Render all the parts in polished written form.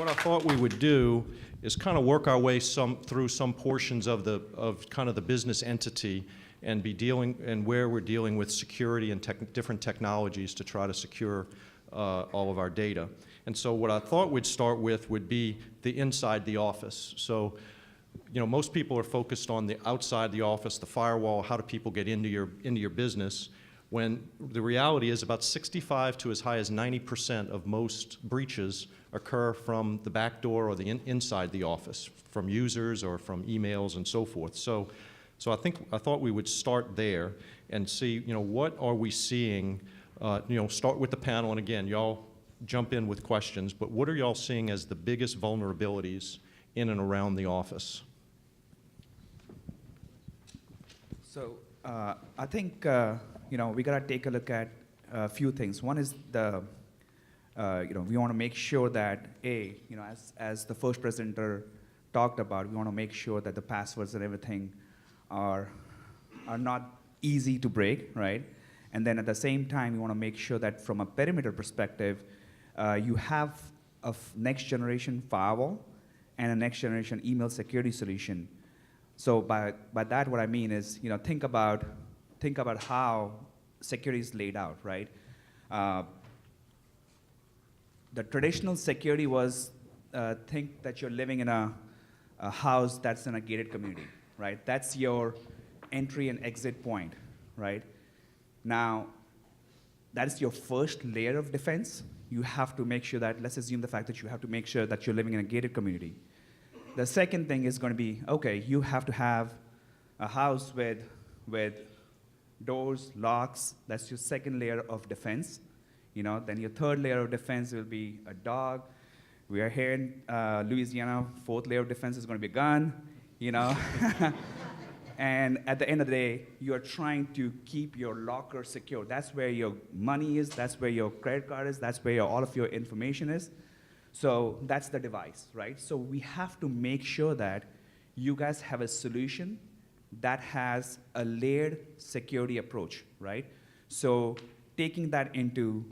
what I thought we would do is kind of work our way through some portions of kind of the business entity and where we're dealing with security and different technologies to try to secure all of our data. And so what I thought we'd start with would be the inside the office. So, most people are focused on the outside the office, the firewall, how do people get into your business, when the reality is about 65 to as high as 90% of most breaches occur from the back door or the inside the office, from users or from emails and so forth. So I thought we would start there and see, what are we seeing? Start with the panel, and again, y'all jump in with questions, but what are y'all seeing as the biggest vulnerabilities in and around the office? So I think we gotta take a look at a few things. One is we want to make sure that as the first presenter talked about, we want to make sure that the passwords and everything are not easy to break, right? And then at the same time, you want to make sure that from a perimeter perspective, you have a next generation firewall and a next generation email security solution. So by that, what I mean is, think about how security is laid out, right? The traditional security was think that you're living in a house that's in a gated community, right? That's your entry and exit point, right? Now, that's your first layer of defense. You have to make sure that, let's assume the fact that you have to make sure that you're living in a gated community. The second thing is going to be, okay, you have to have a house with doors, locks. That's your second layer of defense. Then your third layer of defense will be a dog. We are here in Louisiana. Fourth layer of defense is going to be a gun. And at the end of the day, you are trying to keep your locker secure. That's where your money is. That's where your credit card is. That's where all of your information is. So that's the device, right? So we have to make sure that you guys have a solution that has a layered security approach, right? So taking that into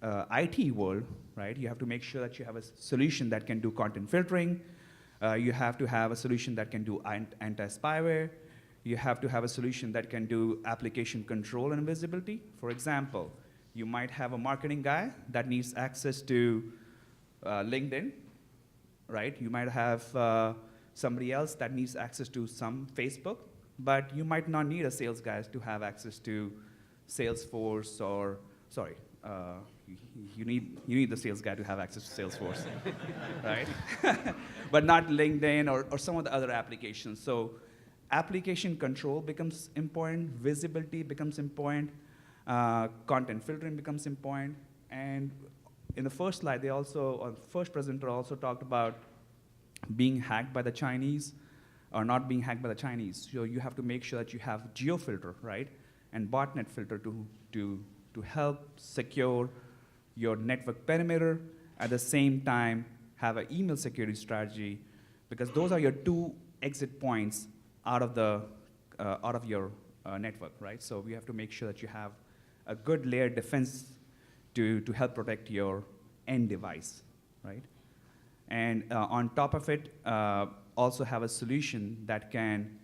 IT world, right? You have to make sure that you have a solution that can do content filtering. You have to have a solution that can do anti-spyware. You have to have a solution that can do application control and visibility. For example, you might have a marketing guy that needs access to LinkedIn, right? You might have somebody else that needs access to some Facebook, but you might not need a sales guy to have access to Salesforce or, you need the sales guy to have access to Salesforce, right? But not LinkedIn or some of the other applications. So application control becomes important, visibility becomes important, content filtering becomes important, and in the first slide, first presenter also talked about being hacked by the Chinese or not being hacked by the Chinese. So you have to make sure that you have geofilter, right? And botnet filter to help secure your network perimeter, at the same time have an email security strategy, because those are your two exit points out of your network, right? So we have to make sure that you have a good layered defense to help protect your end device, right? And on top of it, also have a solution that can,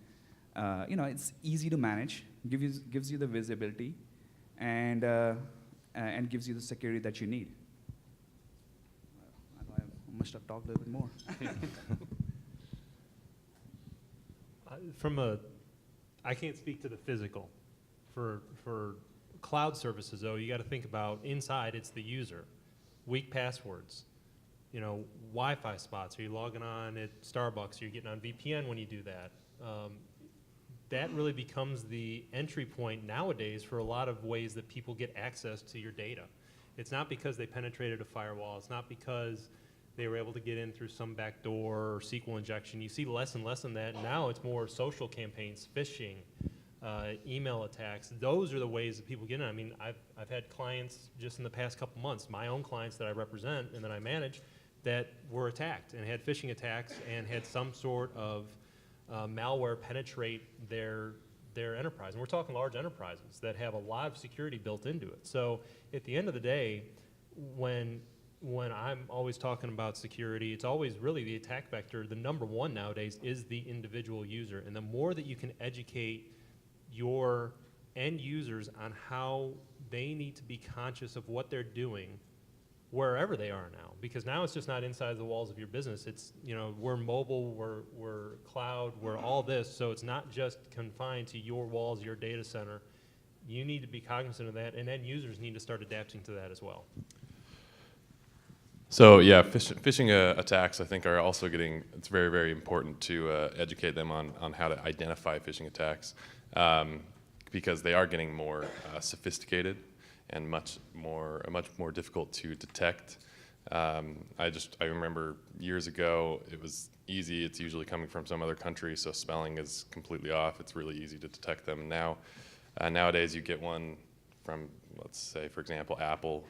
it's easy to manage, gives you the visibility, and gives you the security that you need. I must have talked a little bit more. I can't speak to the physical. For cloud services, though, you got to think about inside. It's the user, weak passwords, Wi-Fi spots. Are you logging on at Starbucks? Are you getting on VPN when you do that? That really becomes the entry point nowadays for a lot of ways that people get access to your data. It's not because they penetrated a firewall. It's not because they were able to get in through some back door or SQL injection. You see less and less of that. Now it's more social campaigns, phishing, email attacks. Those are the ways that people get in. I mean, I've had clients just in the past couple months, my own clients that I represent and that I manage, that were attacked and had phishing attacks and had some sort of malware penetrate their enterprise. And we're talking large enterprises that have a lot of security built into it. So at the end of the day, when when I'm always talking about security, it's always really the attack vector. The number one nowadays is the individual user. And the more that you can educate your end users on how they need to be conscious of what they're doing wherever they are now, because now it's just not inside the walls of your business. It's, you know, we're mobile, we're cloud, we're all this, so it's not just confined to your walls, your data center. You need to be cognizant of that, and end users need to start adapting to that as well. So yeah, phishing attacks I think are also getting, it's very, very important to educate them on how to identify phishing attacks, because they are getting more sophisticated and much more difficult to detect. I remember years ago it was easy. It's usually coming from some other country, so spelling is completely off. It's really easy to detect them. Now, nowadays you get one from, let's say, for example, Apple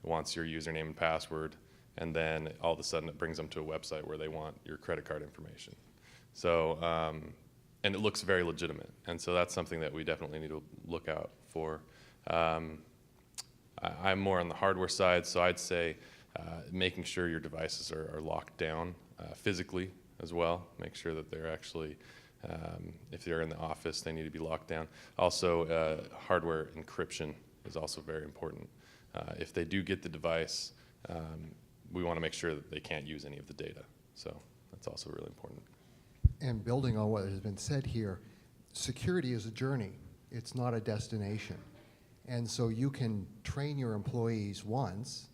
wants your username and password, and then all of a sudden it brings them to a website where they want your credit card information. So, and it looks very legitimate, and so that's something that we definitely need to look out for. I'm more on the hardware side, so I'd say making sure your devices are locked down physically as well. Make sure that they're actually, if they're in the office, they need to be locked down. Also, hardware encryption is also very important. If they do get the device, we want to make sure that they can't use any of the data. So that's also really important. And building on what has been said here, security is a journey. It's not a destination. And so you can train your employees once,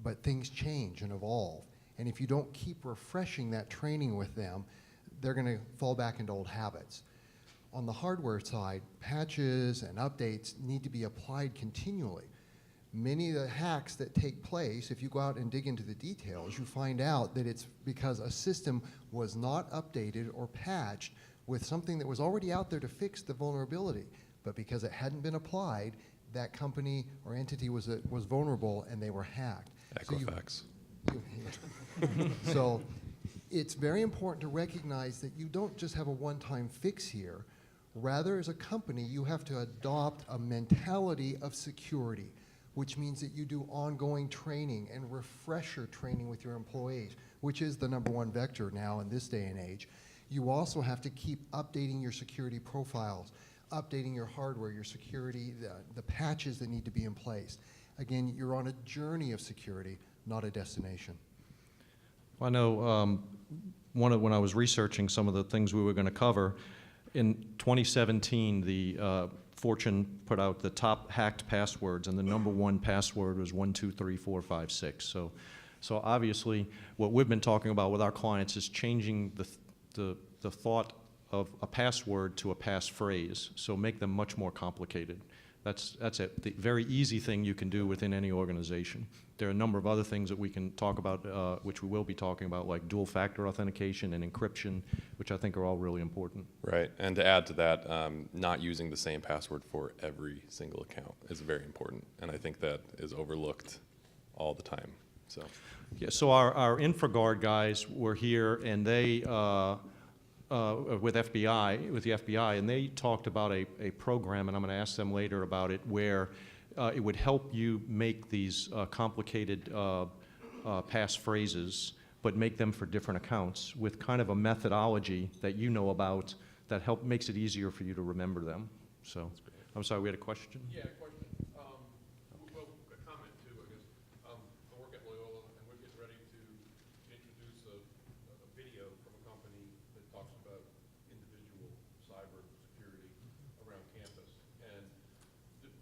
but things change and evolve. And if you don't keep refreshing that training with them, they're going to fall back into old habits. On the hardware side, patches and updates need to be applied continually. Many of the hacks that take place, if you go out and dig into the details, you find out that it's because a system was not updated or patched with something that was already out there to fix the vulnerability. But because it hadn't been applied, that company or entity was vulnerable and they were hacked. Equifax. So it's very important to recognize that you don't just have a one-time fix here. Rather, as a company, you have to adopt a mentality of security, which means that you do ongoing training and refresher training with your employees, which is the #1 vector now in this day and age. You also have to keep updating your security profiles, updating your hardware, your security, the patches that need to be in place. Again, you're on a journey of security, not a destination. I know when I was researching some of the things we were going to cover, in 2017, the Fortune put out the top hacked passwords, and the #1 password was 123456. So obviously, what we've been talking about with our clients is changing the thought of a password to a passphrase, so make them much more complicated. That's the very easy thing you can do within any organization. There are a number of other things that we can talk about, which we will be talking about, like dual factor authentication and encryption, which I think are all really important. Right, and to add to that, not using the same password for every single account is very important, and I think that is overlooked all the time. So, Yeah, so our InfraGuard guys were here, and they, with the FBI, and they talked about a program, and I'm going to ask them later about it, where it would help you make these complicated passphrases, but make them for different accounts with kind of a methodology that you know about that makes it easier for you to remember them. So, I'm sorry, we had a question? Yeah, question. Well, a comment too, I guess. I work at Loyola, and we're getting ready to introduce a video from a company that talks about individual cyber security around campus. And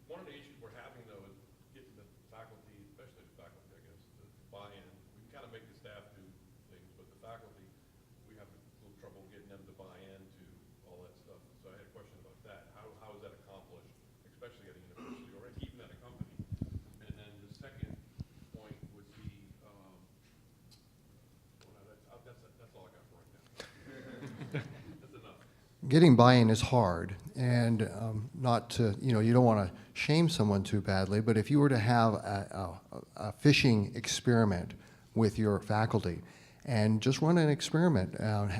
one of the issues we're having, though, is getting the faculty, especially the faculty, I guess, to buy in. We kind of make the staff do things, but the faculty, we have a little trouble getting them to buy into all that stuff. So I had a question about that. How is that accomplished, especially at a university or even at a company? And then the second point would be, that's all I got for right now. That's enough. Getting buy-in is hard, and not to, you don't want to shame someone too badly, but if you were to have a phishing experiment with your faculty, and just run an experiment,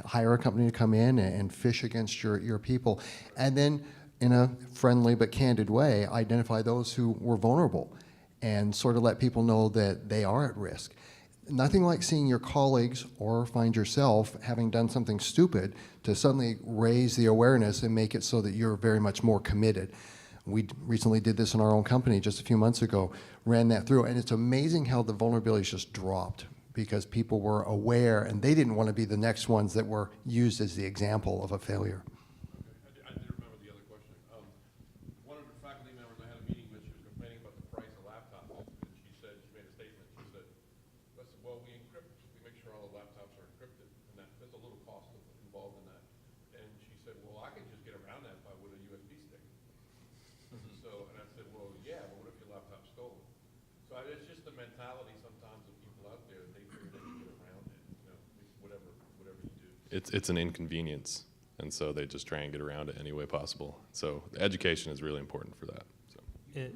hire a company to come in and phish against your people, and then in a friendly but candid way, identify those who were vulnerable. and sort of let people know that they are at risk. Nothing like seeing your colleagues or find yourself having done something stupid to suddenly raise the awareness and make it so that you're very much more committed. We recently did this in our own company just a few months ago, ran that through, and it's amazing how the vulnerabilities just dropped because people were aware and they didn't want to be the next ones that were used as the example of a failure. Okay, I did remember the other question. One of the faculty members, I had a meeting with, she was complaining about the price of laptops, and she said, she made a statement, she said, I said, well, we encrypt, we make sure all the laptops are encrypted, and there's a little cost involved in that. And she said, well, I can just get around that with a USB stick. So, and I said, well, yeah, but what if your laptop's stolen? So it's just the mentality sometimes of people out there, they feel they can get around it, you know, whatever you do. It's an inconvenience, and so they just try and get around it any way possible. So education is really important for that. So.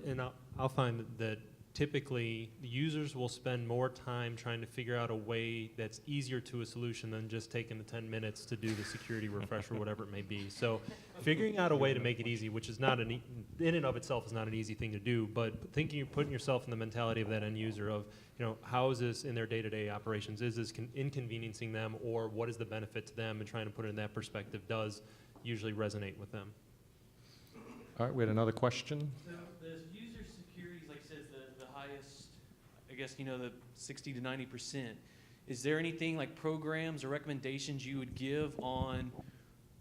And I'll find that typically the users will spend more time trying to figure out a way that's easier to a solution than just taking the 10 minutes to do the security refresh or whatever it may be. So figuring out a way to make it easy, which is not in and of itself is not an easy thing to do, but putting yourself in the mentality of that end user of, you know, how is this in their day-to-day operations? Is this inconveniencing them, or what is the benefit to them? And trying to put it in that perspective does usually resonate with them. All right, we had another question. So the user security, like I said, is the highest, I guess, you know, the 60 to 90%. Is there anything like programs or recommendations you would give on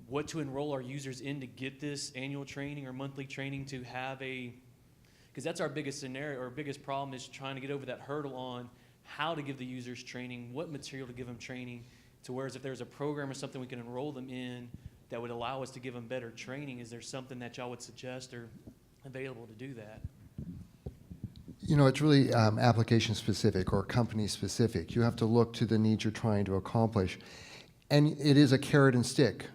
what to enroll our users in to get this annual training or monthly training to have because that's our biggest scenario or biggest problem is trying to get over that hurdle on how to give the users training, what material to give them training, to whereas if there's a program or something we can enroll them in that would allow us to give them better training, is there something that y'all would suggest or available to do that? You know, it's really application specific or company specific. You have to look to the needs you're trying to accomplish. And it is a carrot and stick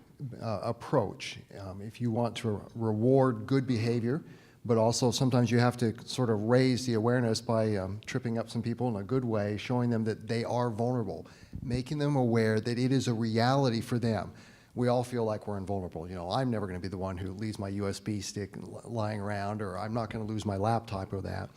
approach. If you want to reward good behavior, but also sometimes you have to sort of raise the awareness by tripping up some people in a good way, showing them that they are vulnerable, making them aware that it is a reality for them. We all feel like we're invulnerable. You know, I'm never going to be the one who leaves my USB stick lying around, or I'm not going to lose my laptop or that.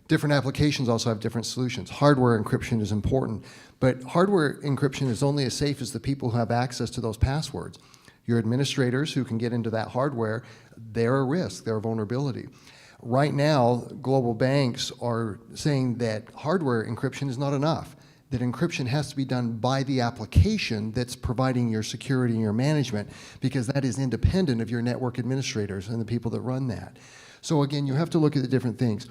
Different applications also have different solutions. Hardware encryption is important, but hardware encryption is only as safe as the people who have access to those passwords. Your administrators who can get into that hardware, they're a risk, they're a vulnerability. Right now, global banks are saying that hardware encryption is not enough, that encryption has to be done by the application that's providing your security and your management, because that is independent of your network administrators and the people that run that. So again, you have to look at the different things.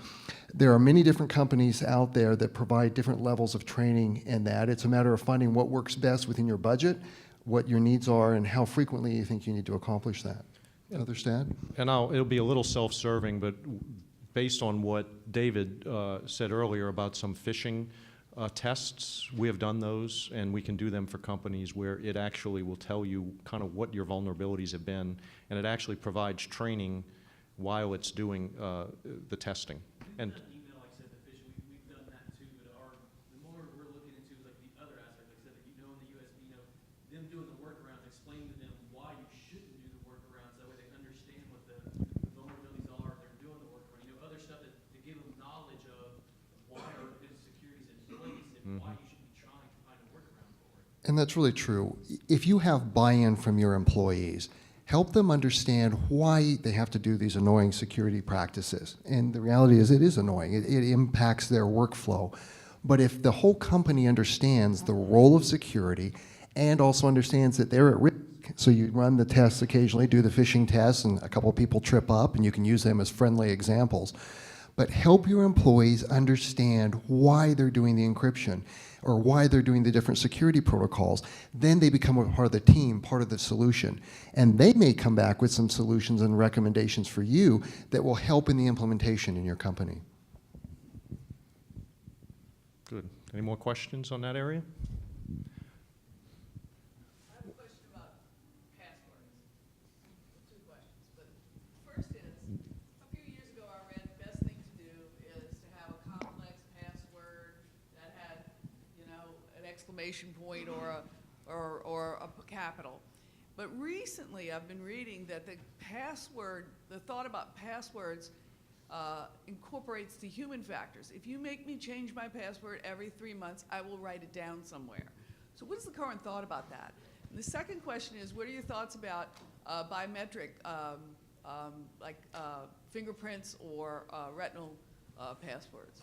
There are many different companies out there that provide different levels of training in that. It's a matter of finding what works best within your budget, what your needs are, and how frequently you think you need to accomplish that. Another stat? And it'll be a little self-serving, but based on what David said earlier about some phishing tests, we have done those, and we can do them for companies where it actually will tell you kind of what your vulnerabilities have been, and it actually provides training while it's doing the testing. And Email, like I said, the phishing, we've done that too, but the more we're looking into is like the other aspect, like I said, in the USB, them doing the workarounds, explaining to them why you shouldn't do the workarounds, that way they understand what the vulnerabilities are, they're doing the workaround, other stuff to give them knowledge of why our insecurities in place and why you should be trying to find a workaround for it. And that's really true. If you have buy-in from your employees, help them understand why they have to do these annoying security practices. And the reality is it is annoying. It impacts their workflow. But if the whole company understands the role of security and also understands that they're at risk, so you run the tests occasionally, do the phishing tests, and a couple of people trip up, and you can use them as friendly examples. But help your employees understand why they're doing the encryption or why they're doing the different security protocols. Then they become a part of the team, part of the solution. And they may come back with some solutions and recommendations for you that will help in the implementation in your company. good. Any more questions on that area? I have a question about passwords. Two questions, but first is, a few years ago I read the best thing to do is to have a complex password that had, you know, an exclamation point or a capital. But recently I've been reading that the thought about passwords incorporates incorporates the human factors. If you make me change my password every 3 months, I will write it down somewhere. So what is the current thought about that? And the second question is, what are your thoughts about biometric, like fingerprints or retinal passwords?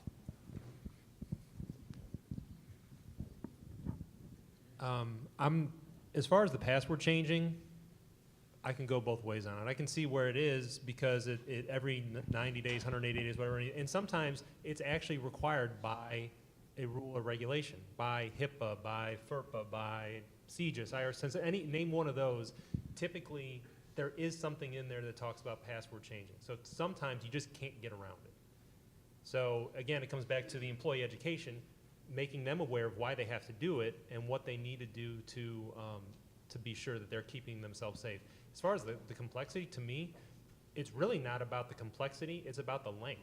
As far as the password changing, I can go both ways on it. I can see where it is because it every 90 days, 180 days, whatever, and sometimes it's actually required by a rule or regulation, by HIPAA, by FERPA, by CJIS, IRS, name one of those. Typically, there is something in there that talks about password changing. So sometimes you just can't get around it. So again, it comes back to the employee education, making them aware of why they have to do it and what they need to do to be sure that they're keeping themselves safe. As far as the complexity, to me, it's really not about the complexity, it's about the length.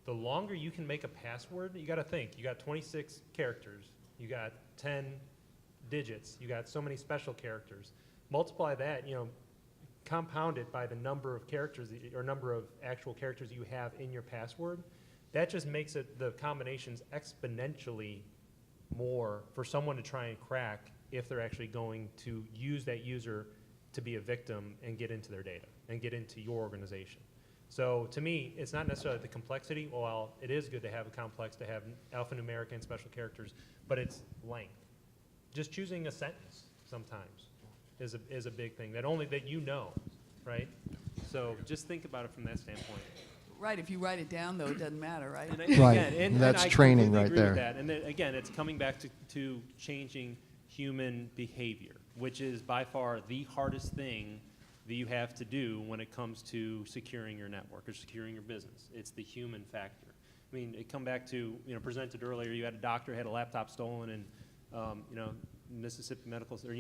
The longer you can make a password, you gotta think, you got 26 characters, you got 10 digits, you got so many special characters. Multiply that, compound it by the number of characters or number of actual characters you have in your password. That just makes the combinations exponentially more for someone to try and crack if they're actually going to use that user to be a victim and get into their data and get into your organization. So to me, it's not necessarily the complexity. Well, it is good to have a complex, to have alphanumeric and special characters, but it's length. Just choosing a sentence sometimes is a big thing that you know, right? So just think about it from that standpoint. Right, if you write it down, though, it doesn't matter, right? Right, and that's I training completely right agree there. with that. And then, again, it's coming back to changing human behavior, which is by far the hardest thing that you have to do when it comes to securing your network or securing your business. It's the human factor. I mean, it come back to, presented earlier, you had a doctor had a laptop stolen and, Mississippi Medical, or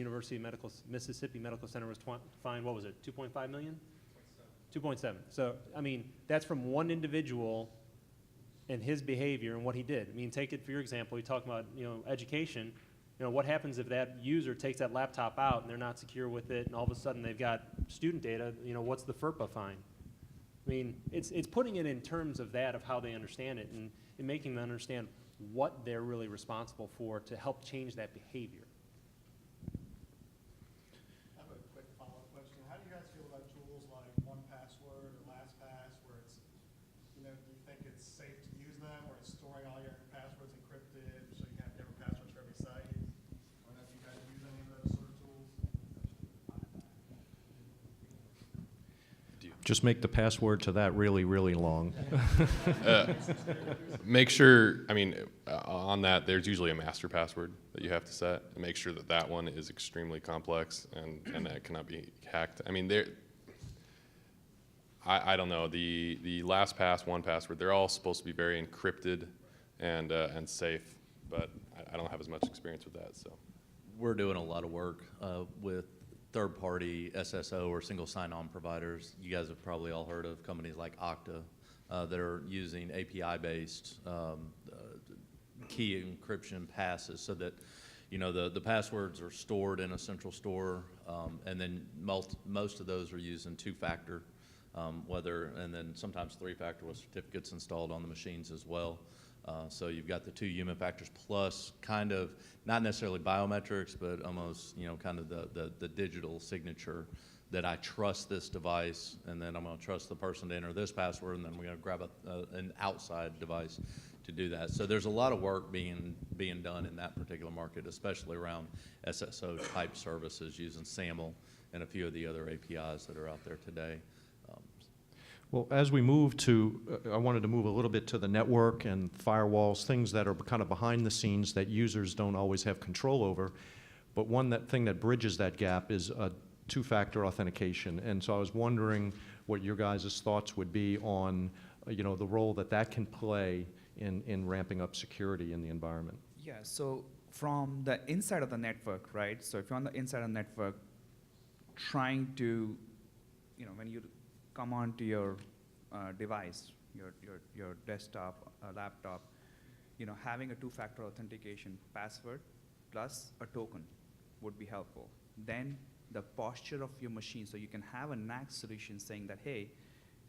Mississippi Medical Center was fined, what was it, 2.5 million? 2.7. So, I mean, that's from one individual and his behavior and what he did. I mean, take it for your example. You talk about, education. What happens if that user takes that laptop out and they're not secure with it, and all of a sudden they've got student data? What's the FERPA fine? I mean, it's putting it in terms of that, of how they understand it, and making them understand what they're really responsible for to help change that behavior. I have a quick follow-up question. How do you guys feel about tools like 1Password or LastPass, where it's, do you think it's safe to use them, where it's storing all your passwords encrypted, so you have different passwords for every site? I don't know if you guys use any of those sort of tools. Just make the password to that really, really long. Make sure, on that, there's usually a master password that you have to set, and make sure that one is extremely complex and that cannot be hacked. I mean, I don't know, the LastPass, 1Password, they're all supposed to be very encrypted and safe, but I don't have as much experience with that, so. We're doing a lot of work with third-party SSO or single sign-on providers. You guys have probably all heard of companies like Okta that are using API-based key encryption passes so that the passwords are stored in a central store, and then most of those are using two-factor, and then sometimes three-factor with certificates installed on the machines as well. So you've got the two human factors plus kind of, not necessarily biometrics, but almost, kind of the digital signature that I trust this device, and then I'm going to trust the person to enter this password, and then we're going to grab an outside device to do that. So there's a lot of work being done in that particular market, especially around SSO type services using SAML and a few of the other APIs that are out there today. Well, as we move to, I wanted to move a little bit to the network and firewalls, things that are kind of behind the scenes that users don't always have control over. But thing that bridges that gap is two-factor authentication. And so I was wondering what your guys' thoughts would be on, the role that can play in ramping up security in the environment. Yeah, so from the inside of the network, right? So if you're on the inside of the network, trying to, when you come onto your device, your desktop, laptop, having a two-factor authentication password plus a token would be helpful. Then the posture of your machine, so you can have a NAC solution saying that, hey,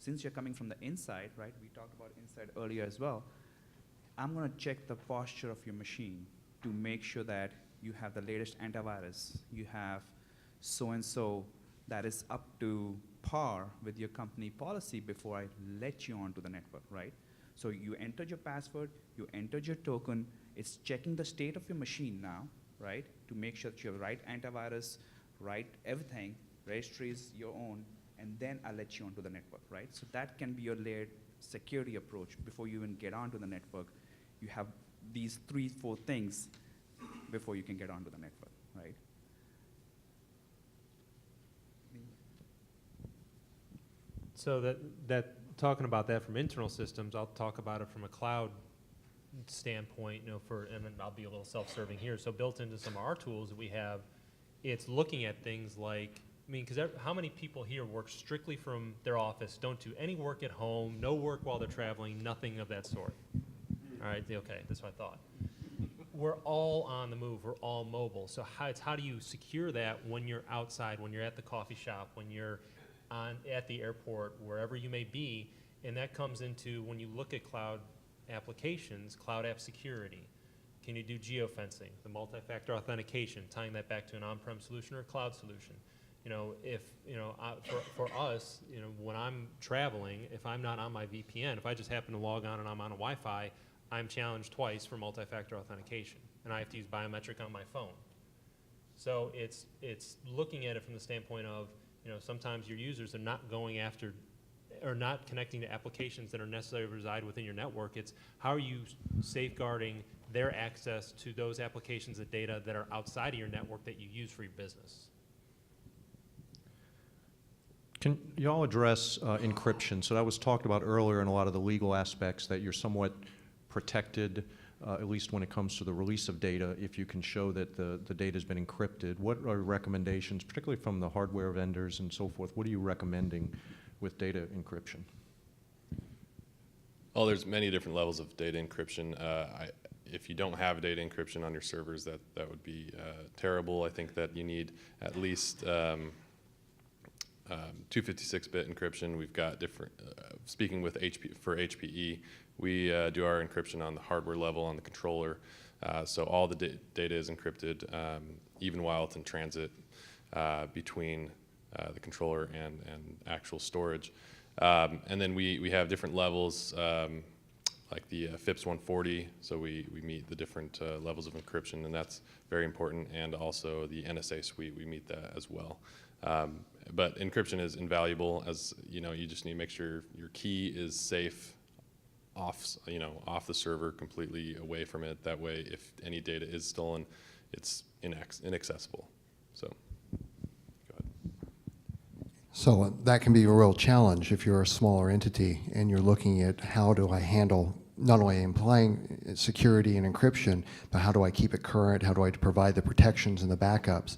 since you're coming from the inside, right? We talked about inside earlier as well. I'm going to check the posture of your machine to make sure that you have the latest antivirus, you have so-and-so that is up to par with your company policy before I let you onto the network, right? So you entered your password, you entered your token, it's checking the state of your machine now, right? To make sure that you have right antivirus, right everything, registry is your own, and then I'll let you onto the network, right? So that can be your layered security approach before you even get onto the network. You have these 3-4 things before you can get onto the network, right? So that talking about that from internal systems, I'll talk about it from a cloud standpoint, and then I'll be a little self-serving here. So built into some of our tools that we have, it's looking at things like, because how many people here work strictly from their office, don't do any work at home, no work while they're traveling, nothing of that sort? All right, okay, that's what I thought. We're all on the move, we're all mobile. So how do you secure that when you're outside, when you're at the coffee shop, when you're at the airport, wherever you may be? And that comes into, when you look at cloud applications, cloud app security. Can you do geofencing, the multi-factor authentication, tying that back to an on-prem solution or a cloud solution? For us, when I'm traveling, if I'm not on my VPN, if I just happen to log on and I'm on a Wi-Fi, I'm challenged twice for multi-factor authentication, and I have to use biometric on my phone. So it's looking at it from the standpoint of, sometimes your users are not going after or not connecting to applications that are necessary to reside within your network. It's how are you safeguarding their access to those applications and data that are outside of your network that you use for your business. Can y'all address encryption? So that was talked about earlier in a lot of the legal aspects, that you're somewhat protected, at least when it comes to the release of data, if you can show that the data has been encrypted. What are recommendations, particularly from the hardware vendors and so forth? What are you recommending with data encryption? Well, there's many different levels of data encryption. If you don't have data encryption on your servers, that would be terrible. I think that you need at least 256-bit encryption. We've got different, speaking with HPE, we do our encryption on the hardware level, on the controller. So all the data is encrypted, even while it's in transit between the controller and actual storage. And then we have different levels, like the FIPS 140, so we meet the different levels of encryption, and that's very important, and also the NSA suite, we meet that as well. But encryption is invaluable, as you just need to make sure your key is safe off the server, completely away from it. That way, if any data is stolen, it's inaccessible. So, go ahead. So that can be a real challenge if you're a smaller entity and you're looking at how do I handle not only implying security and encryption, but how do I keep it current? How do I provide the protections and the backups?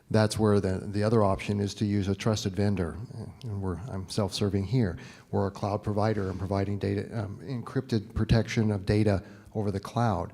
That's where the other option is to use a trusted vendor. And I'm self-serving here. We're a cloud provider and providing data, encrypted protection of data over the cloud.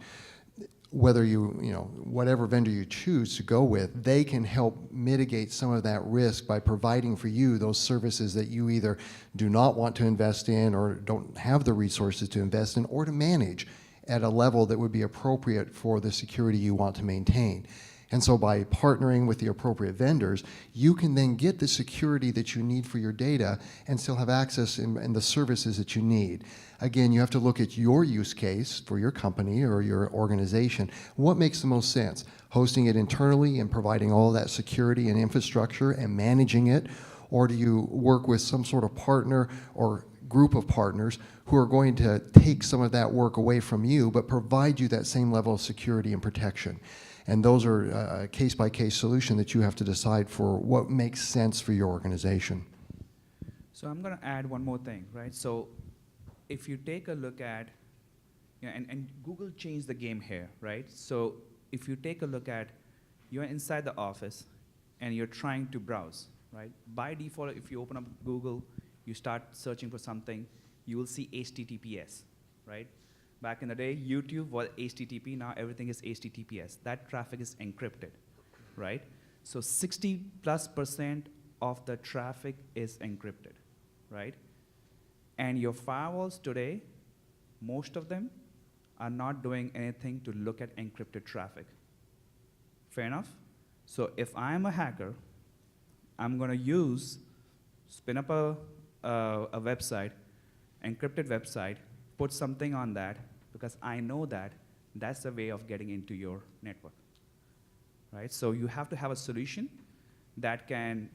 Whether whatever vendor you choose to go with, they can help mitigate some of that risk by providing for you those services that you either do not want to invest in or don't have the resources to invest in or to manage at a level that would be appropriate for the security you want to maintain. And so by partnering with the appropriate vendors, you can then get the security that you need for your data and still have access in the services that you need. Again, you have to look at your use case for your company or your organization. What makes the most sense? Hosting it internally and providing all that security and infrastructure and managing it? Or do you work with some sort of partner or group of partners who are going to take some of that work away from you but provide you that same level of security and protection? And those are a case-by-case solution that you have to decide for what makes sense for your organization. So I'm going to add one more thing, right? So if you take a look at, and Google changed the game here, right? So if you take a look at, you're inside the office and you're trying to browse, right? By default, if you open up Google, you start searching for something, you will see HTTPS, right? Back in the day, YouTube was HTTP, now everything is HTTPS. That traffic is encrypted, right? So 60+% of the traffic is encrypted, right? And your firewalls today, most of them are not doing anything to look at encrypted traffic. Fair enough? So if I'm a hacker, I'm going to spin up a website, encrypted website, put something on that, because I know that that's the way of getting into your network, right? So you have to have a solution that can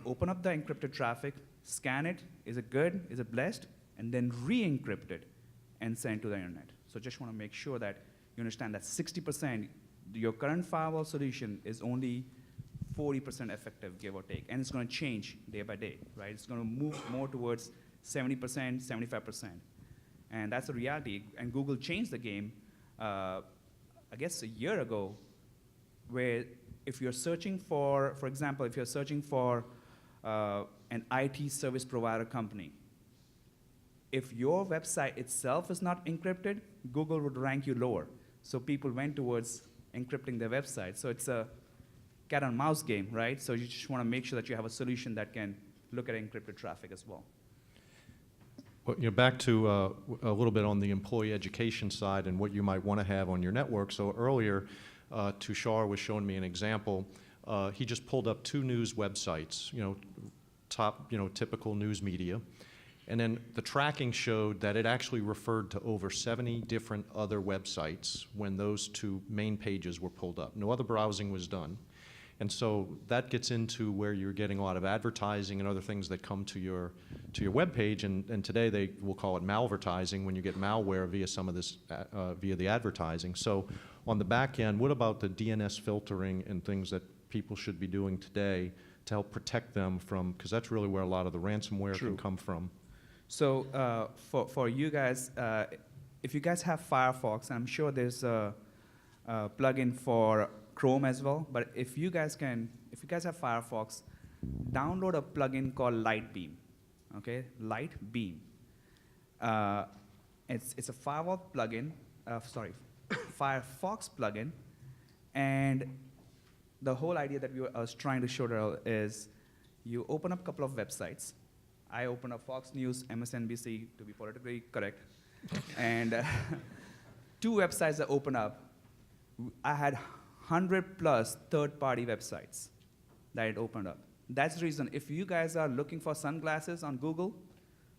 open up the encrypted traffic, scan it, is it good, is it blessed, and then re-encrypt it and send to the internet. So just want to make sure that you understand that 60%, your current firewall solution is only 40% effective, give or take, and it's going to change day by day, right? It's going to move more towards 70%, 75%, and that's a reality. And Google changed the game, I guess a year ago, where if you're searching for example, if you're searching for an IT service provider company, if your website itself is not encrypted, Google would rank you lower. So people went towards encrypting their website. So it's a cat and mouse game, right? So you just want to make sure that you have a solution that can look at encrypted traffic as well. Well, back to a little bit on the employee education side and what you might want to have on your network. So earlier, Tushar was showing me an example. He just pulled up 2 news websites, top, typical news media. And then the tracking showed that it actually referred to over 70 different other websites when those 2 main pages were pulled up. No other browsing was done. And so that gets into where you're getting a lot of advertising and other things that come to your web page. And today they will call it malvertising when you get malware via some of this, via the advertising. So on the back end, what about the DNS filtering and things that people should be doing today to help protect them from, because that's really where a lot of the ransomware can come from. So for you guys, if you guys have Firefox, I'm sure there's a plugin for Chrome as well. But if you guys have Firefox, download a plugin called Lightbeam. Okay, Lightbeam. It's a firewall plugin. Firefox plugin, and the whole idea that I was trying to show Darryl is, you open up a couple of websites. I open up Fox News, MSNBC, to be politically correct, and 2 websites that open up. I had 100+ third-party websites that it opened up. That's the reason, if you guys are looking for sunglasses on Google,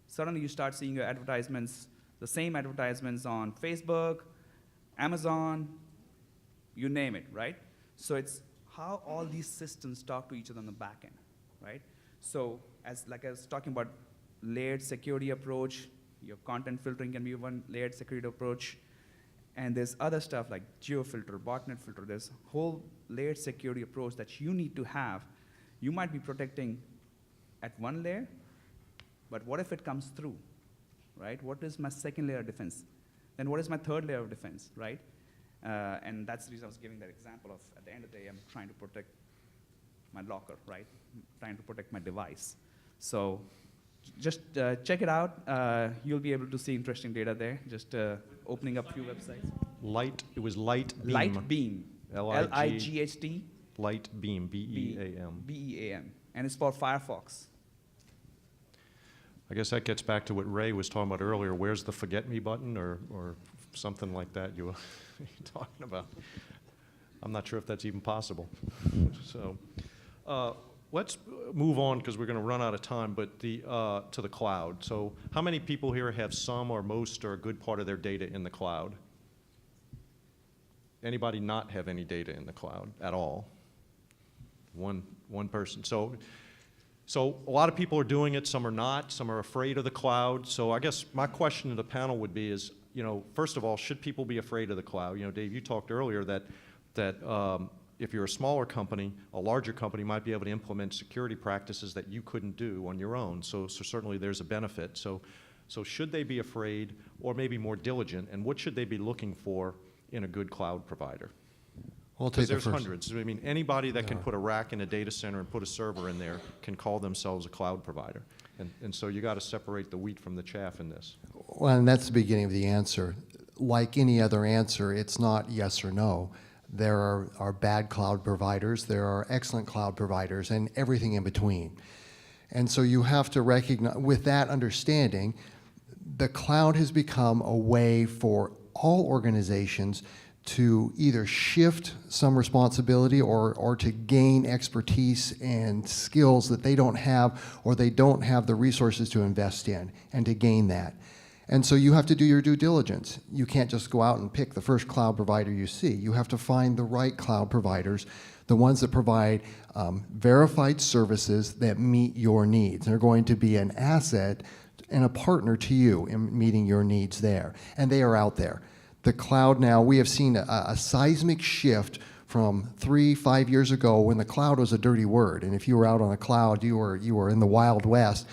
suddenly you start seeing your advertisements, the same advertisements on Facebook, Amazon, you name it, right? So it's how all these systems talk to each other on the back end, right? So like I was talking about layered security approach, your content filtering can be one layered security approach, and there's other stuff like geofilter, botnet filter, there's whole layered security approach that you need to have. You might be protecting at one layer, but what if it comes through, right? What is my second layer of defense? Then what is my third layer of defense, right? And that's the reason I was giving that example of, at the end of the day, I'm trying to protect my locker, right? Trying to protect my device. So just check it out. You'll be able to see interesting data there. Just opening up a few websites. It was Lightbeam. Lightbeam. L-I-G-H-T. Lightbeam, B-E-A-M. B-E-A-M. And it's for Firefox. I guess that gets back to what Ray was talking about earlier. Where's the forget me button or something like that you were talking about? I'm not sure if that's even possible. So let's move on because we're going to run out of time, but to the cloud. So how many people here have some or most or a good part of their data in the cloud? Anybody not have any data in the cloud at all? One person. So a lot of people are doing it, some are not, some are afraid of the cloud. So I guess my question to the panel would be is, first of all, should people be afraid of the cloud? Dave, you talked earlier that if you're a smaller company, a larger company might be able to implement security practices that you couldn't do on your own. So certainly there's a benefit. So should they be afraid or maybe more diligent, and what should they be looking for in a good cloud provider? I'll Because take the there's first. hundreds. I mean, anybody that can Yeah. put a rack in a data center and put a server in there can call themselves a cloud provider. And so you got to separate the wheat from the chaff in this. Well, and that's the beginning of the answer. Like any other answer, it's not yes or no. There are bad cloud providers, there are excellent cloud providers, and everything in between. And so you have to recognize, with that understanding, the cloud has become a way for all organizations to either shift some responsibility or to gain expertise and skills that they don't have or they don't have the resources to invest in and to gain that. And so you have to do your due diligence. You can't just go out and pick the first cloud provider you see. You have to find the right cloud providers, the ones that provide verified services that meet your needs. They're going to be an asset and a partner to you in meeting your needs there. And they are out there. The cloud now, we have seen a seismic shift from 3-5 years ago when the cloud was a dirty word. And if you were out on a cloud, you were in the Wild West,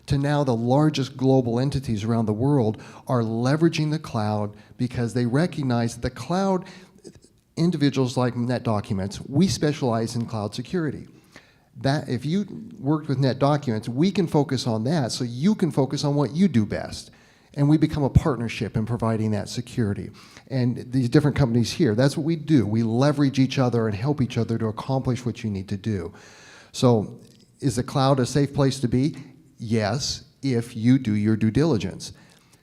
to now the largest global entities around the world are leveraging the cloud because they recognize that the cloud, individuals like NetDocuments, we specialize in cloud security. That if you worked with NetDocuments, we can focus on that so you can focus on what you do best. And we become a partnership in providing that security. And these different companies here, that's what we do. We leverage each other and help each other to accomplish what you need to do. So is the cloud a safe place to be? Yes, if you do your due diligence.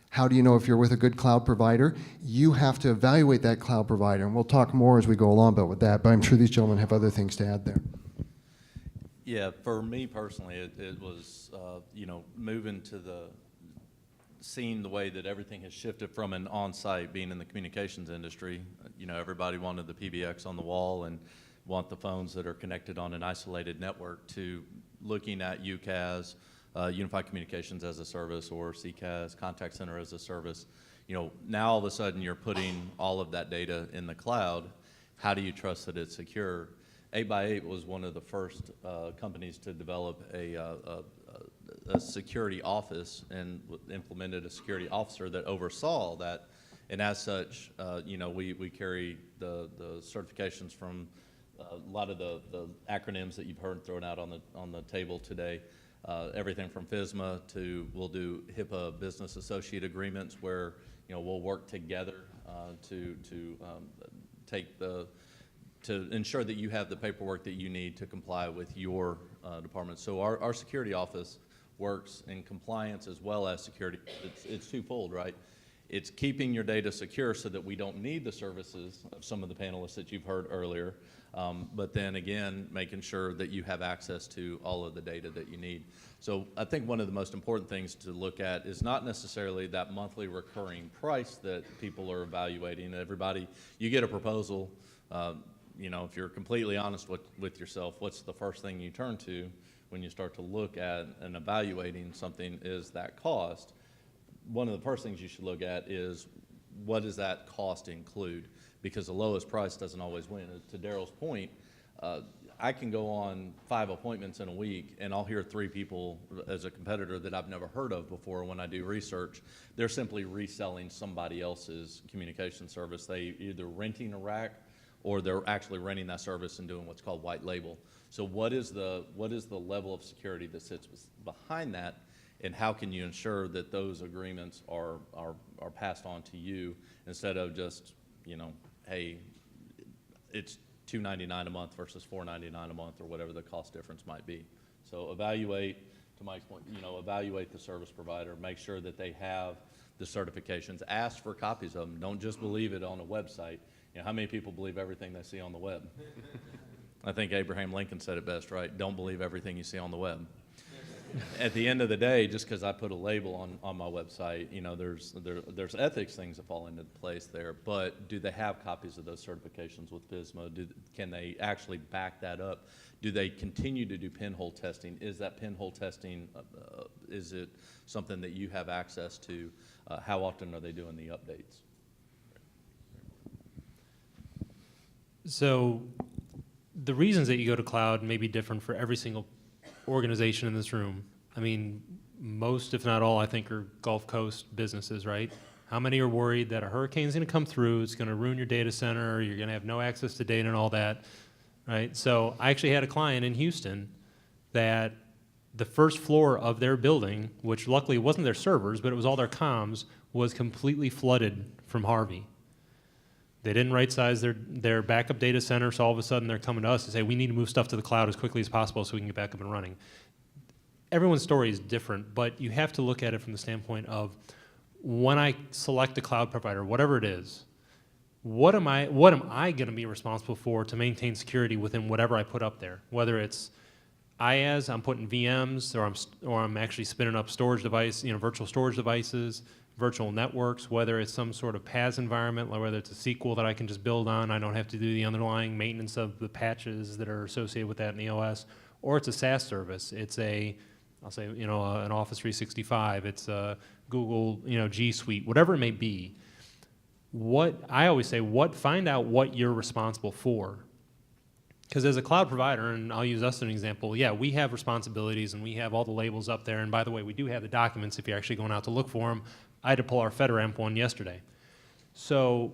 How do you know if you're with a good cloud provider? You have to evaluate that cloud provider, and we'll talk more as we go along about with that, but I'm sure these gentlemen have other things to add there. Yeah, for me personally, it was, moving to seeing the way that everything has shifted from an on-site, being in the communications industry. Everybody wanted the PBX on the wall and want the phones that are connected on an isolated network, to looking at UCaaS, Unified Communications as a Service, or CCaaS, Contact Center as a Service. Now all of a sudden you're putting all of that data in the cloud. How do you trust that it's secure? 8x8 was one of the first companies to develop a security office and implemented a security officer that oversaw that. And as such, we carry the certifications from a lot of the acronyms that you've heard thrown out on the table today. Everything from FSMA to, we'll do HIPAA business associate agreements where we'll work together to ensure that you have the paperwork that you need to comply with your department. So our security office works in compliance as well as security. It's twofold, right? It's keeping your data secure so that we don't need the services of some of the panelists that you've heard earlier, but then again, making sure that you have access to all of the data that you need. So I think one of the most important things to look at is not necessarily that monthly recurring price that people are evaluating. Everybody, you get a proposal, if you're completely honest with yourself, what's the first thing you turn to when you start to look at and evaluating something is that cost. One of the first things you should look at is, what does that cost include? Because the lowest price doesn't always win. To Darryl's point, I can go on 5 appointments in a week and I'll hear 3 people as a competitor that I've never heard of before when I do research. They're simply reselling somebody else's communication service. They either renting a rack or they're actually renting that service and doing what's called white label. So what is the level of security that sits behind that, and how can you ensure that those agreements are passed on to you instead of just, hey, it's $299 a month versus $499 a month, or whatever the cost difference might be. So evaluate, to Mike's point, evaluate the service provider, make sure that they have the certifications, ask for copies of them. Don't just believe it on a website. How many people believe everything they see on the web? I think Abraham Lincoln said it best, right? Don't believe everything you see on the web. At the end of the day, just because I put a label on my website, there's ethics things that fall into place there. But do they have copies of those certifications with FSMA? Can they actually back that up? Do they continue to do pinhole testing? Is that pinhole testing, is it something that you have access to? How often are they doing the updates? So the reasons that you go to cloud may be different for every single organization in this room. I mean, most, if not all, I think are Gulf Coast businesses, right? How many are worried that a hurricane's going to come through, it's going to ruin your data center, you're going to have no access to data and all that, right? So I actually had a client in Houston that the first floor of their building, which luckily wasn't their servers, but it was all their comms, was completely flooded from Harvey. They didn't right-size their backup data center, so all of a sudden they're coming to us to say, we need to move stuff to the cloud as quickly as possible so we can get back up and running. everyone's story is different, but you have to look at it from the standpoint of when I select a cloud provider, whatever it is, what am I going to be responsible for to maintain security within whatever I put up there? Whether it's IaaS, I'm putting VMs, or I'm actually spinning up storage device, virtual storage devices, virtual networks, whether it's some sort of PaaS environment, like whether it's a SQL that I can just build on, I don't have to do the underlying maintenance of the patches that are associated with that in the OS, or it's a SaaS service. It's I'll say, an Office 365, it's a Google, G Suite, whatever it may be. I always say, find out what you're responsible for. Because as a cloud provider, and I'll use us as an example, yeah, we have responsibilities and we have all the labels up there. And by the way, we do have the documents if you're actually going out to look for them. I had to pull our FedRAMP one yesterday. So,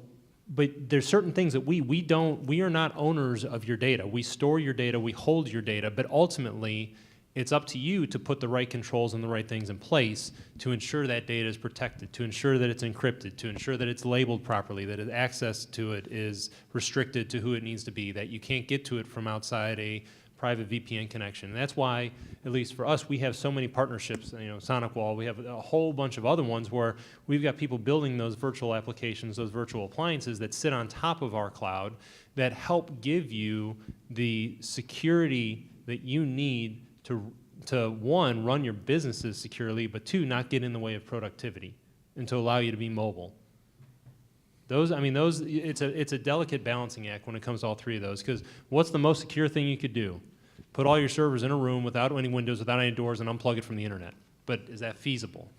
but there's certain things that we are not owners of your data. We store your data, we hold your data, but ultimately, it's up to you to put the right controls and the right things in place to ensure that data is protected, to ensure that it's encrypted, to ensure that it's labeled properly, that access to it is restricted to who it needs to be, that you can't get to it from outside a private VPN connection. And that's why, at least for us, we have so many partnerships, SonicWall, we have a whole bunch of other ones where we've got people building those virtual applications, those virtual appliances that sit on top of our cloud that help give you the security that you need to one, run your businesses securely, but two, not get in the way of productivity and to allow you to be mobile. It's a delicate balancing act when it comes to all three of those, because what's the most secure thing you could do? Put all your servers in a room without any windows, without any doors, and unplug it from the internet. But is that feasible,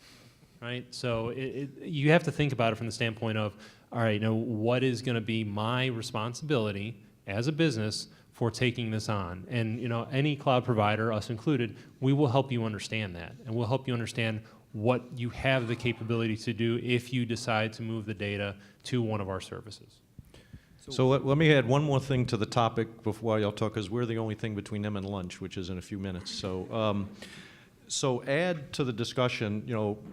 right? So you have to think about it from the standpoint of, all right, what is going to be my responsibility as a business for taking this on? And any cloud provider, us included, we will help you understand that, and we'll help you understand what you have the capability to do if you decide to move the data to one of our services. So let me add one more thing to the topic before y'all talk, because we're the only thing between them and lunch, which is in a few minutes. So add to the discussion,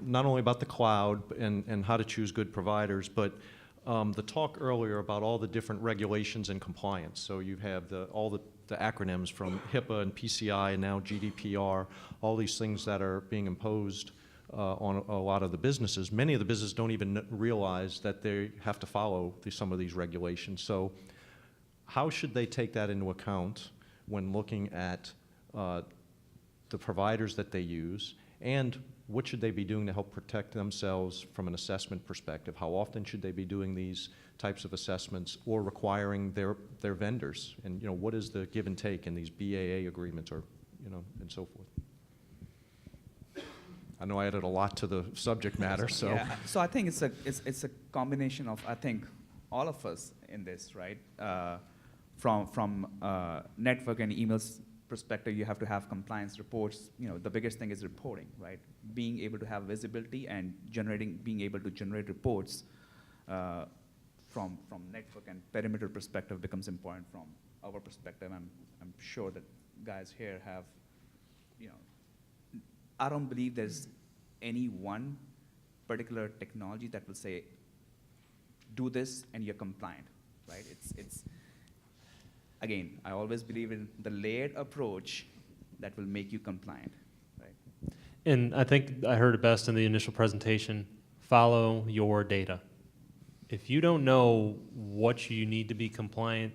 not only about the cloud and how to choose good providers, but the talk earlier about all the different regulations and compliance. So you have all the acronyms from HIPAA and PCI and now GDPR, all these things that are being imposed on a lot of the businesses. Many of the businesses don't even realize that they have to follow some of these regulations. So how should they take that into account when looking at the providers that they use, and what should they be doing to help protect themselves from an assessment perspective? How often should they be doing these types of assessments or requiring their vendors? And what is the give and take in these BAA agreements, or and so forth? I know I added a lot to the subject matter, so. Yeah, so I think it's a combination of, I think, all of us in this, right? From network and emails perspective, you have to have compliance reports. The biggest thing is reporting, right? Being able to have visibility and being able to generate reports from network and perimeter perspective becomes important from our perspective. I'm sure that guys here have, I don't believe there's any one particular technology that will say, do this and you're compliant, right? It's again, I always believe in the layered approach that will make you compliant, right? And I think I heard it best in the initial presentation, follow your data. If you don't know what you need to be compliant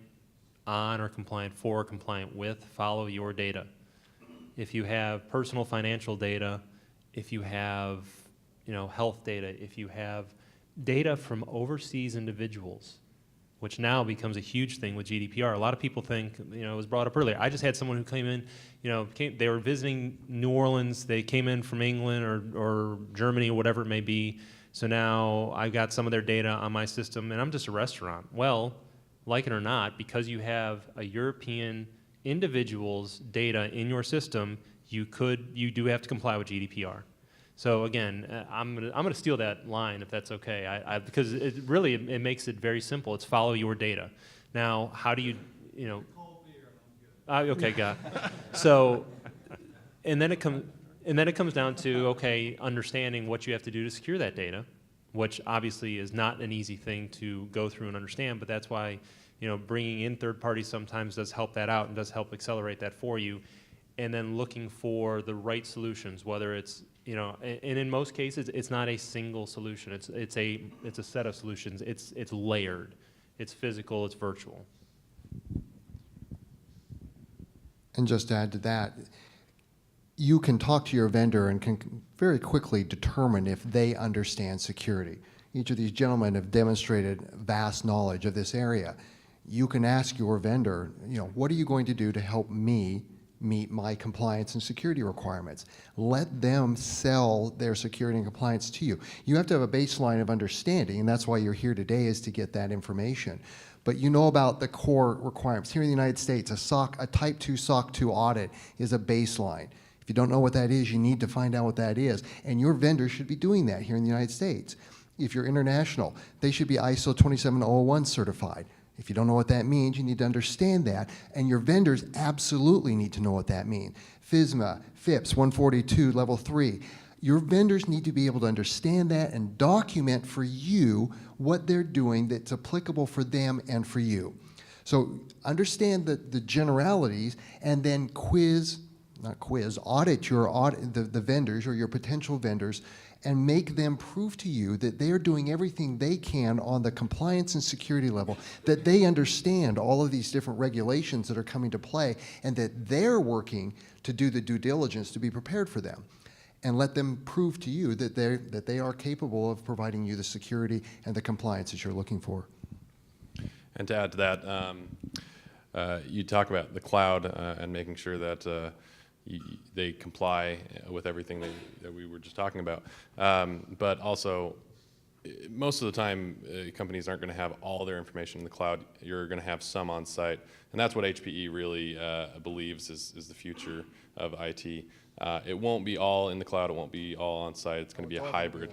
on or compliant for or compliant with, follow your data. If you have personal financial data, if you have health data, if you have data from overseas individuals, which now becomes a huge thing with GDPR. A lot of people think, it was brought up earlier. I just had someone who came in, they were visiting New Orleans, they came in from England or Germany or whatever it may be. So now I've got some of their data on my system and I'm just a restaurant. Well, like it or not, because you have a European individual's data in your system, you do have to comply with GDPR. So again, I'm gonna steal that line if that's okay, because it makes it very simple. It's follow your data. Now, how do you okay, got it. So, and then it comes down to understanding what you have to do to secure that data, which obviously is not an easy thing to go through and understand. But that's why bringing in third parties sometimes does help that out and does help accelerate that for you. and then looking for the right solutions, whether it's, you know, and in most cases, it's not a single solution. It's a set of solutions. It's layered. It's physical. It's virtual. And just to add to that, you can talk to your vendor and can very quickly determine if they understand security. Each of these gentlemen have demonstrated vast knowledge of this area. You can ask your vendor, you know, what are you going to do to help me meet my compliance and security requirements? Let them sell their security and compliance to you. You have to have a baseline of understanding, and that's why you're here today, is to get that information. But you know about the core requirements. Here in the United States, a Type 2 SOC 2 audit is a baseline. If you don't know what that is, you need to find out what that is. And your vendor should be doing that here in the United States. If you're international, they should be ISO 27001 certified. If you don't know what that means, you need to understand that. And your vendors absolutely need to know what that means. FISMA, FIPS 142, level 3. Your vendors need to be able to understand that and document for you what they're doing that's applicable for them and for you. So understand the generalities, and then audit the vendors or your potential vendors, and make them prove to you that they are doing everything they can on the compliance and security level, that they understand all of these different regulations that are coming to play, and that they're working to do the due diligence to be prepared for them. And let them prove to you that they are capable of providing you the security and the compliance that you're looking for. And to add to that, you talk about the cloud and making sure that they comply with everything that we were just talking about. But also, most of the time, companies aren't going to have all their information in the cloud. You're going to have some on site. And that's what HPE really believes is the future of IT. It won't be all in the cloud. It won't be all on site. It's going to be a hybrid.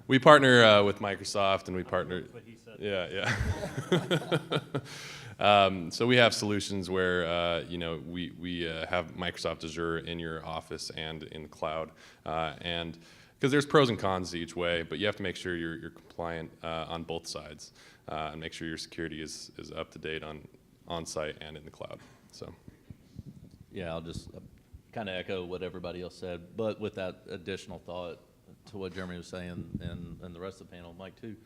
We partner with Microsoft, and we partner. That's what he said. Yeah. So we have solutions where we have Microsoft Azure in your office and in the cloud, and because there's pros and cons to each way, but you have to make sure you're compliant on both sides, and make sure your security is up to date on site and in the cloud. So. Yeah, I'll just kind of echo what everybody else said, but with that additional thought to what Jeremy was saying, and the rest of the panel, Mike too,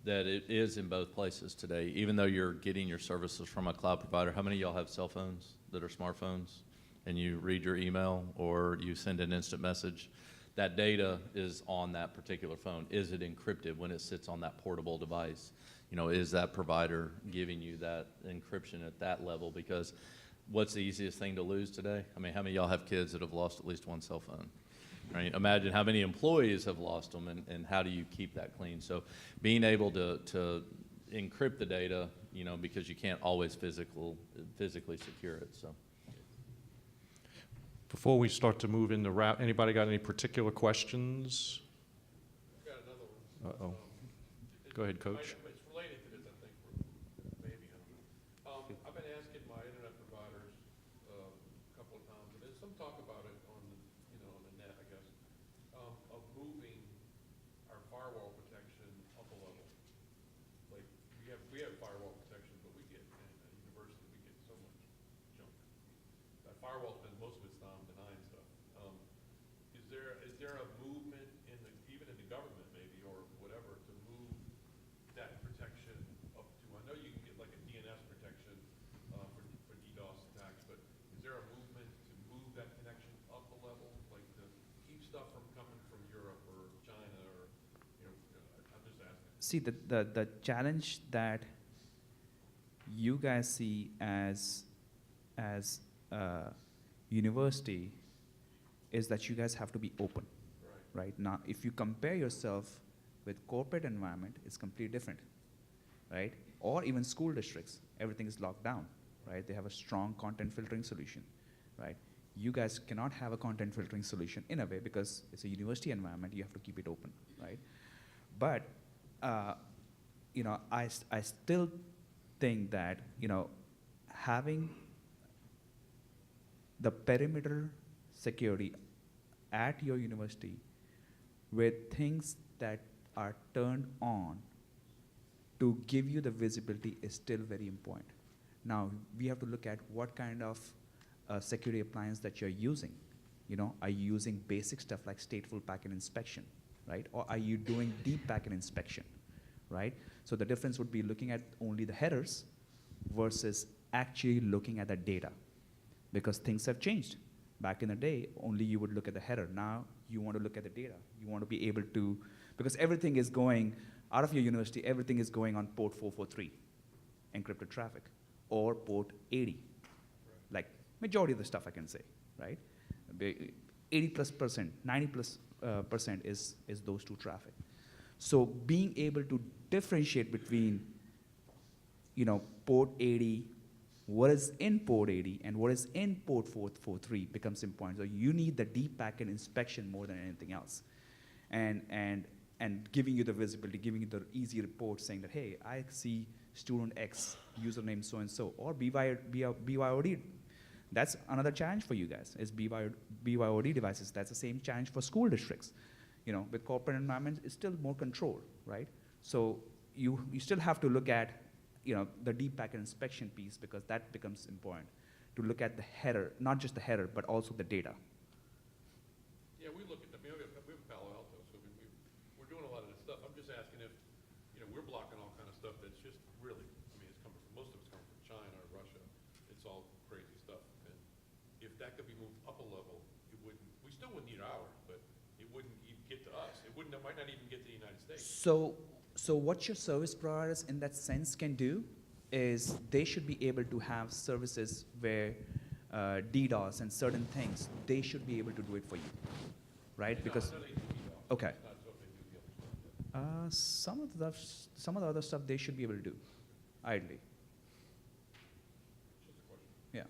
that it is in both places today. Even though you're getting your services from a cloud provider, how many of y'all have cell phones that are smartphones, and you read your email or you send an instant message? That data is on that particular phone. Is it encrypted when it sits on that portable device? You know, is that provider giving you that encryption at that level? Because what's the easiest thing to lose today? I mean, how many of y'all have kids that have lost at least one cell phone? Right? Imagine how many employees have lost them, and how do you keep that clean? So being able to encrypt the data, you know, because you can't always physically secure it. So. Before we start to move into wrap, anybody got any particular questions? I've got another one. Uh-oh. Go ahead, Coach. It's related to this, I think, maybe. I've been asking my internet providers a couple of times, and there's some talk about it on the net, I guess, of moving our firewall protection up a level. Like we have firewall protection, but we get at university we get so much junk. That firewall spends most of its time denying stuff. Is there a movement even in the government maybe or whatever to move that protection up to? I know you can get like a DNS protection for DDoS attacks, but is there a movement to move that connection up a level, like to keep stuff from coming from Europe or China or I'm just asking. See, the challenge that you guys see as university is that you guys have to be open, right? Now, if you compare yourself with corporate environment, it's completely different, right? Or even school districts, everything is locked down, right? They have a strong content filtering solution, right? You guys cannot have a content filtering solution in a way because it's a university environment, you have to keep it open, right? But, I still think that, having the perimeter security at your university with things that are turned on to give you the visibility is still very important. Now, we have to look at what kind of security appliance that you're using. You know, are you using basic stuff like stateful packet inspection, right? Or are you doing deep packet inspection, right? So the difference would be looking at only the headers versus actually looking at the data, because things have changed. Back in the day, only you would look at the header. Now you want to look at the data. You want to be able to, because everything is going, out of your university, everything is going on port 443, encrypted traffic, or port 80. Like majority of the stuff I can say, right? 80+%, 90+% is those two traffic. So being able to differentiate between, you know, port 80, what is in port 80 and what is in port 443 becomes important. So you need the deep packet inspection more than anything else. And giving you the visibility, giving you the easy report saying that, hey, I see student X, username so-and-so, or BYOD. That's another challenge for you guys, is BYOD devices. That's the same challenge for school districts. You know, with corporate environments, it's still more control, right? So you still have to look at, you know, the deep packet inspection piece, because that becomes important, to look at the header, not just the header, but also the data. Yeah, we look at them. We have Palo Alto, so we're doing a lot of this stuff. I'm just asking if, you know, we're blocking all kind of stuff that's just really, I mean, it's coming from, most of it's coming from China or Russia. It's all crazy stuff. And if that could be moved up a level, it wouldn't, we still wouldn't need ours, but it wouldn't even get to us. It wouldn't, it might not even get to the United States. So what your service providers in that sense can do is they should be able to have services where DDoS and certain things, they should be able to do it for you, right? Because, okay. Some of the other stuff they should be able to do, ideally. Yeah.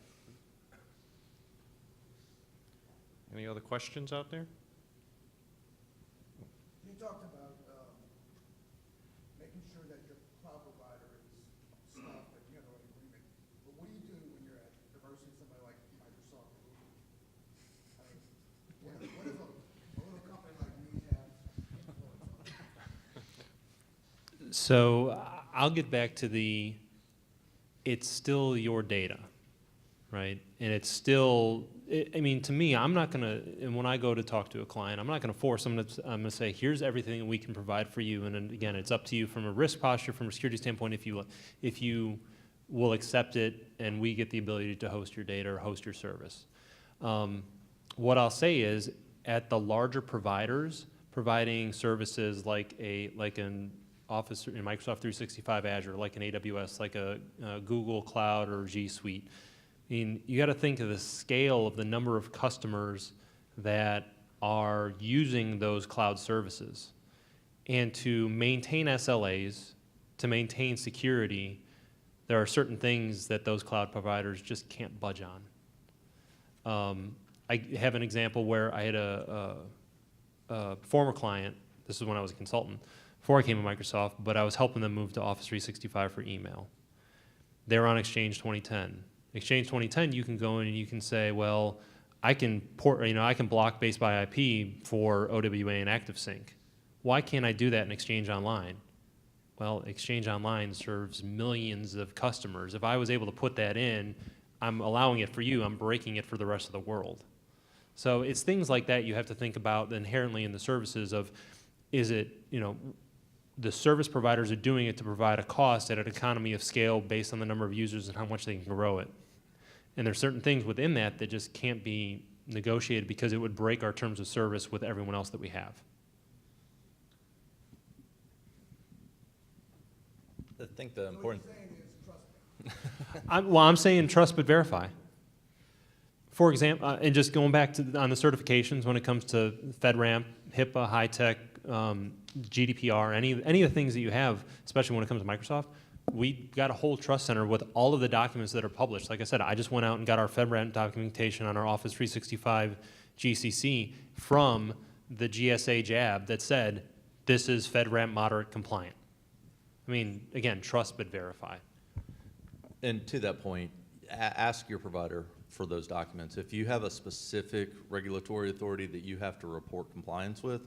Any other questions out there? You talked about making sure that your cloud provider is stuff that you have an agreement. But what do you do when you're at diversity, somebody like Microsoft or Google? I mean, what does a company like me have influence on? So I'll get back to it's still your data, right? And it's still, I mean, to me, I'm not gonna, and when I go to talk to a client, I'm not gonna force them to, I'm gonna say, here's everything we can provide for you. And then again, it's up to you from a risk posture, from a security standpoint, if you will accept it and we get the ability to host your data or host your service. What I'll say is, at the larger providers, providing services like an Office in Microsoft 365 Azure, like an AWS, like a Google Cloud or G Suite, I mean, you got to think of the scale of the number of customers that are using those cloud services. And to maintain SLAs, to maintain security, there are certain things that those cloud providers just can't budge on. I have an example where I had a former client, this is when I was a consultant, before I came to Microsoft, but I was helping them move to Office 365 for email. They were on Exchange 2010. Exchange 2010, you can go in and you can say, well, I can I can block base by IP for OWA and ActiveSync. Why can't I do that in Exchange Online? Well, Exchange Online serves millions of customers. If I was able to put that in, I'm allowing it for you, I'm breaking it for the rest of the world. So it's things like that you have to think about inherently in the services of, is it, the service providers are doing it to provide a cost at an economy of scale based on the number of users and how much they can grow it. And there's certain things within that that just can't be negotiated because it would break our terms of service with everyone else that we have. I think the important. I'm saying trust but verify. For example, and just going back to on the certifications when it comes to FedRAMP, HIPAA, high-tech, GDPR, any of the things that you have, especially when it comes to Microsoft, we got a whole trust center with all of the documents that are published. Like I said, I just went out and got our FedRAMP documentation on our Office 365 GCC from the GSA JAB that said, this is FedRAMP moderate compliant. I mean, again, trust but verify. And to that point, ask your provider for those documents. If you have a specific regulatory authority that you have to report compliance with,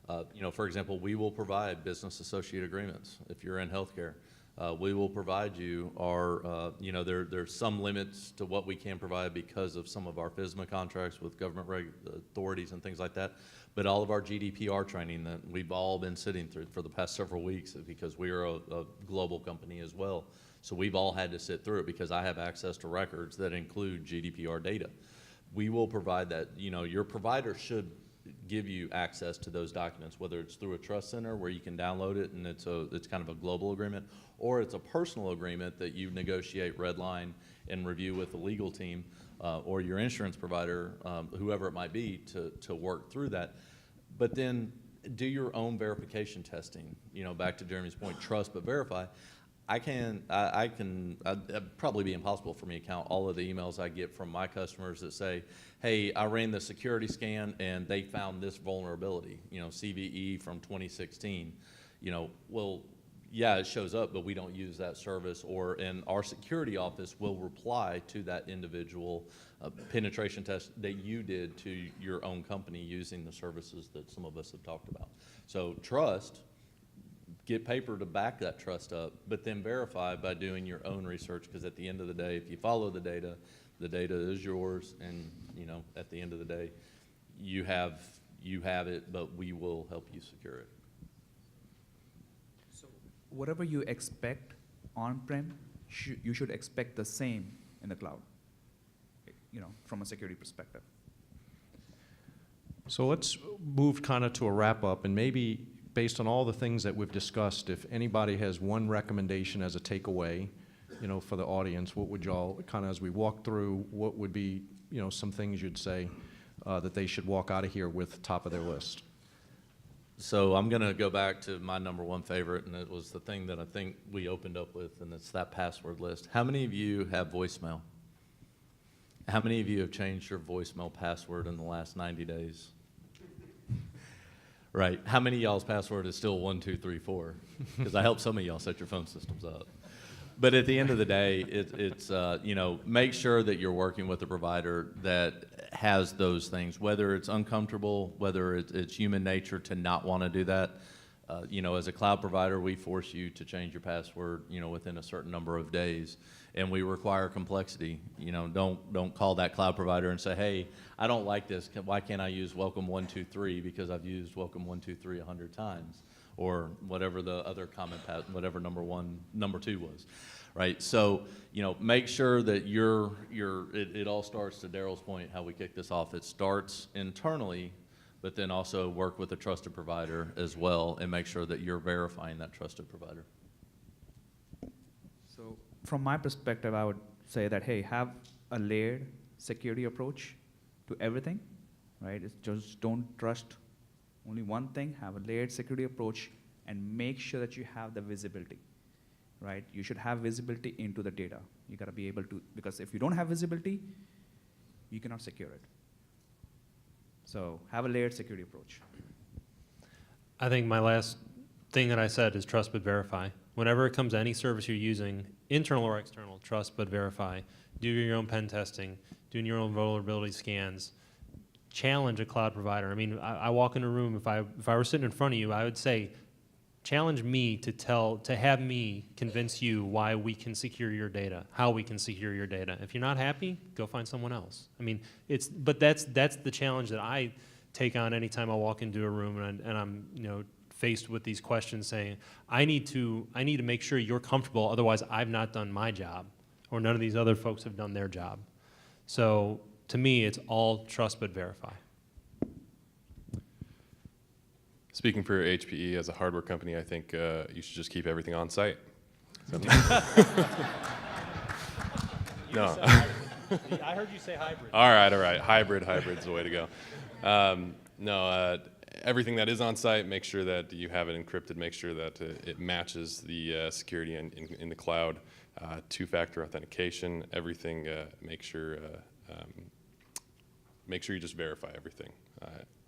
For example, we will provide business associate agreements if you're in healthcare. We will provide you our, there's some limits to what we can provide because of some of our FSMA contracts with government authorities and things like that. But all of our GDPR training that we've all been sitting through for the past several weeks, because we are a global company as well. So we've all had to sit through it because I have access to records that include GDPR data. We will provide that. Your provider should give you access to those documents, whether it's through a trust center where you can download it and it's kind of a global agreement, or it's a personal agreement that you negotiate, redline, and review with the legal team or your insurance provider, whoever it might be, to work through that. But then do your own verification testing. Back to Jeremy's point, trust but verify. It'd probably be impossible for me to count all of the emails I get from my customers that say, hey, I ran the security scan and they found this vulnerability, CVE from 2016. Well, yeah, it shows up, but we don't use that service, and our security office will reply to that individual penetration test that you did to your own company using the services that some of us have talked about. So trust. Get paper to back that trust up, but then verify by doing your own research, because at the end of the day, if you follow the data is yours, and at the end of the day, you have it, but we will help you secure it. So whatever you expect on-prem, you should expect the same in the cloud, from a security perspective. So let's move kind of to a wrap-up, and maybe based on all the things that we've discussed, if anybody has one recommendation as a takeaway, for the audience, what would y'all, kind of as we walk through, what would be, some things you'd say that they should walk out of here with top of their list? So I'm going to go back to my number one favorite, and it was the thing that I think we opened up with, and it's that password list. How many of you have voicemail? How many of you have changed your voicemail password in the last 90 days? Right. How many of y'all's password is still 1234? Because I help some of y'all set your phone systems up. But at the end of the day, it's make sure that you're working with a provider that has those things, whether it's uncomfortable, whether it's human nature to not want to do that. As a cloud provider, we force you to change your password, within a certain number of days, and we require complexity. Don't call that cloud provider and say, hey, I don't like this. Why can't I use welcome 123 because I've used welcome 123 100 times, or whatever the other common whatever number two was, right? So make sure that it all starts, to Darryl's point, how we kick this off. It starts internally, but then also work with a trusted provider as well, and make sure that you're verifying that trusted provider. So from my perspective, I would say that, hey, have a layered security approach to everything, right? It's just don't trust only one thing. Have a layered security approach and make sure that you have the visibility, right? You should have visibility into the data. You gotta be able to, because if you don't have visibility, you cannot secure it. So have a layered security approach. I think my last thing that I said is trust but verify. Whenever it comes to any service you're using, internal or external, trust but verify. Do your own pen testing, do your own vulnerability scans, challenge a cloud provider. I mean, I walk in a room, if I were sitting in front of you, I would say, challenge me to have me convince you why we can secure your data, how we can secure your data. If you're not happy, go find someone else. I mean, but that's the challenge that I take on anytime I walk into a room and I'm faced with these questions, saying, I need to make sure you're comfortable, otherwise I've not done my job, or none of these other folks have done their job. So to me, it's all trust but verify. Speaking for HPE as a hardware company, I think you should just keep everything on site. No. I heard you say hybrid. All right. Hybrid's the way to go. Everything that is on site, make sure that you have it encrypted, make sure that it matches the security in the cloud, two-factor authentication, everything, make sure you just verify everything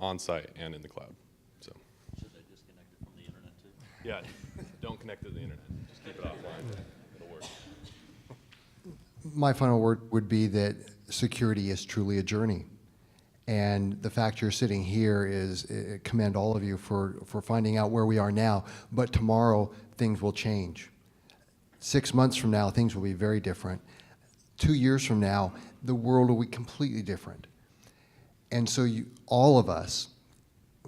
on site and in the cloud. So. Should they disconnect it from the internet too? Yeah, don't connect to the internet, just keep it offline, it'll work. My final word would be that security is truly a journey. And the fact you're sitting here is, commend all of you for finding out where we are now. But tomorrow, things will change. 6 months from now, things will be very different. 2 years from now, the world will be completely different. And so all of us,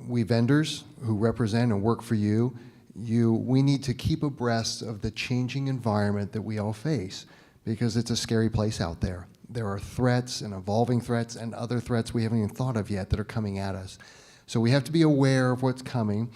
we vendors who represent and work for you, we need to keep abreast of the changing environment that we all face, because it's a scary place out there. There are threats and evolving threats and other threats we haven't even thought of yet that are coming at us. So we have to be aware of what's coming.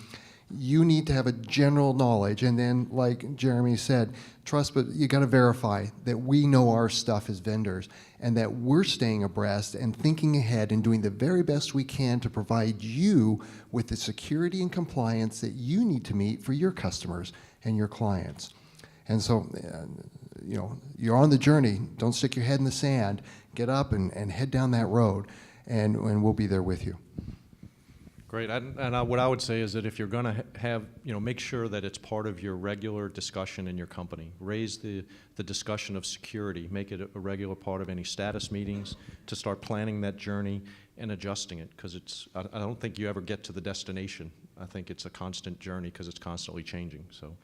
You need to have a general knowledge, and then, like Jeremy said, trust, but you got to verify that we know our stuff as vendors and that we're staying abreast and thinking ahead and doing the very best we can to provide you with the security and compliance that you need to meet for your customers and your clients. And so, you know, you're on the journey. Don't stick your head in the sand. Get up and head down that road, and we'll be there with you. Great. What I would say is that if you're going to have, make sure that it's part of your regular discussion in your company. Raise the discussion of security. Make it a regular part of any status meetings to start planning that journey and adjusting it, because I don't think you ever get to the destination. I think it's a constant journey because it's constantly changing. So,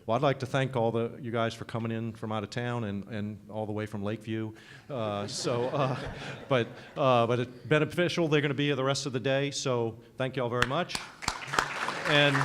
well, I'd like to thank all you guys for coming in from out of town and all the way from Lakeview. But it's beneficial. They're going to be here the rest of the day. So thank you all very much. And